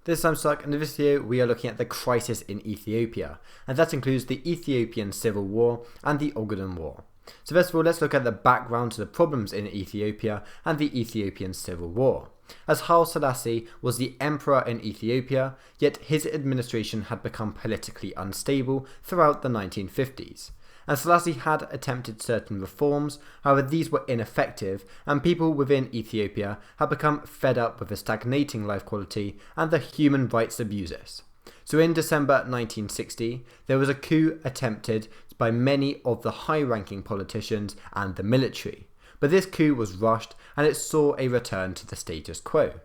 This time Stark, and in this video we are looking at the crisis in Ethiopia, and that includes the Ethiopian Civil War and the Ogaden War. So first of all, let's look at the background to the problems in Ethiopia and the Ethiopian Civil War. As Haile Selassie was the emperor in Ethiopia, yet his administration had become politically unstable throughout the 1950s. And Selassie had attempted certain reforms, however these were ineffective, and people within Ethiopia had become fed up with the stagnating life quality and the human rights abuses. So in December 1960, there was a coup attempted by many of the high-ranking politicians and the military. But this coup was rushed and it saw a return to the status quo.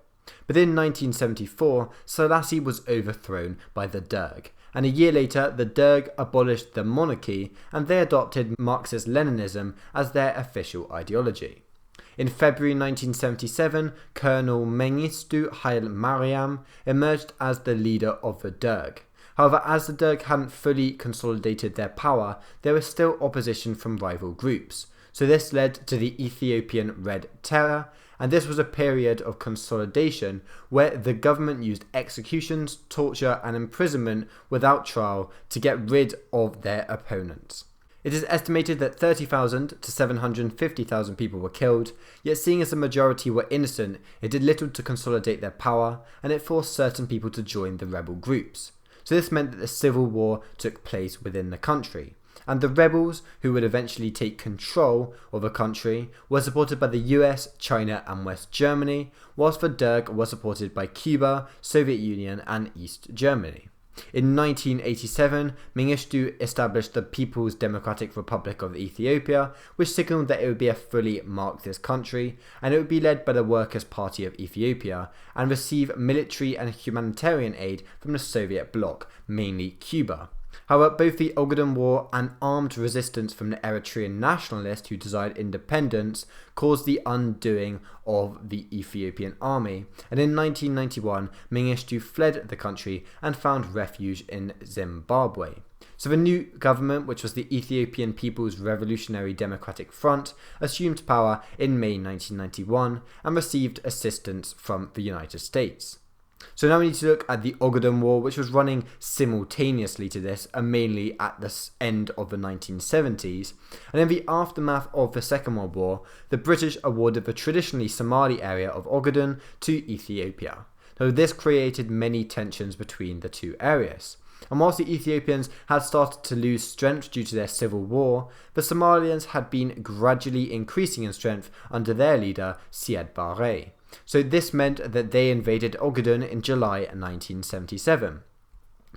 But in 1974, Selassie was overthrown by the Derg, and a year later the Derg abolished the monarchy and they adopted Marxist-Leninism as their official ideology. In February 1977, Colonel Mengistu Haile Mariam emerged as the leader of the Derg. However, as the Derg hadn't fully consolidated their power, there was still opposition from rival groups. So this led to the Ethiopian Red Terror, and this was a period of consolidation where the government used executions, torture and imprisonment without trial to get rid of their opponents. It is estimated that 30,000 to 750,000 people were killed, yet seeing as the majority were innocent, it did little to consolidate their power, and it forced certain people to join the rebel groups. So this meant that the civil war took place within the country. And the rebels, who would eventually take control of the country, were supported by the US, China and West Germany, whilst the Derg was supported by Cuba, Soviet Union and East Germany. In 1987, Mengistu established the People's Democratic Republic of Ethiopia, which signalled that it would be a fully Marxist country, and it would be led by the Workers' Party of Ethiopia, and receive military and humanitarian aid from the Soviet bloc, mainly Cuba. However, both the Ogaden War and armed resistance from the Eritrean nationalists who desired independence caused the undoing of the Ethiopian army, and in 1991 Mengistu fled the country and found refuge in Zimbabwe. So the new government, which was the Ethiopian People's Revolutionary Democratic Front, assumed power in May 1991 and received assistance from the United States. So now we need to look at the Ogaden War, which was running simultaneously to this and mainly at the end of the 1970s. And in the aftermath of the Second World War, the British awarded the traditionally Somali area of Ogaden to Ethiopia. So this created many tensions between the two areas. And whilst the Ethiopians had started to lose strength due to their civil war, the Somalians had been gradually increasing in strength under their leader Siad Barre. So this meant that they invaded Ogaden in July 1977.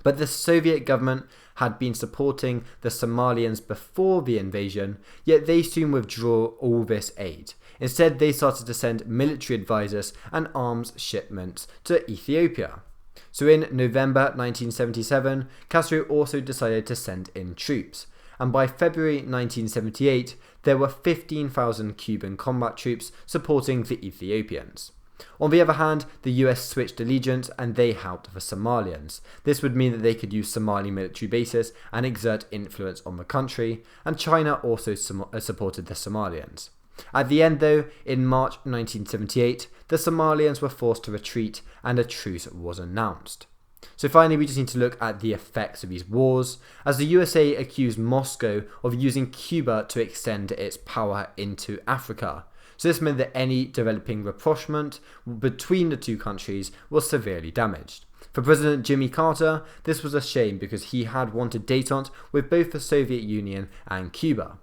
But the Soviet government had been supporting the Somalians before the invasion, yet they soon withdrew all this aid. Instead, they started to send military advisors and arms shipments to Ethiopia. So in November 1977, Castro also decided to send in troops. And by February 1978, there were 15,000 Cuban combat troops supporting the Ethiopians. On the other hand, the US switched allegiance and they helped the Somalians. This would mean that they could use Somali military bases and exert influence on the country, and China also supported the Somalians. At the end though, in March 1978, the Somalians were forced to retreat and a truce was announced. So finally, we just need to look at the effects of these wars, as the USA accused Moscow of using Cuba to extend its power into Africa. So this meant that any developing rapprochement between the two countries was severely damaged. For President Jimmy Carter, this was a shame because he had wanted détente with both the Soviet Union and Cuba.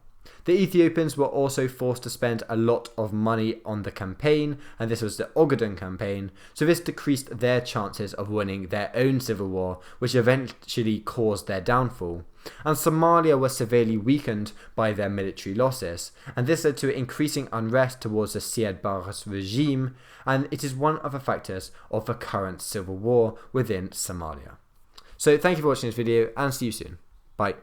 The Ethiopians were also forced to spend a lot of money on the campaign, and this was the Ogaden campaign, so this decreased their chances of winning their own civil war, which eventually caused their downfall. And Somalia was severely weakened by their military losses, and this led to increasing unrest towards the Siad Barre's regime, and it is one of the factors of the current civil war within Somalia. So thank you for watching this video, and see you soon. Bye.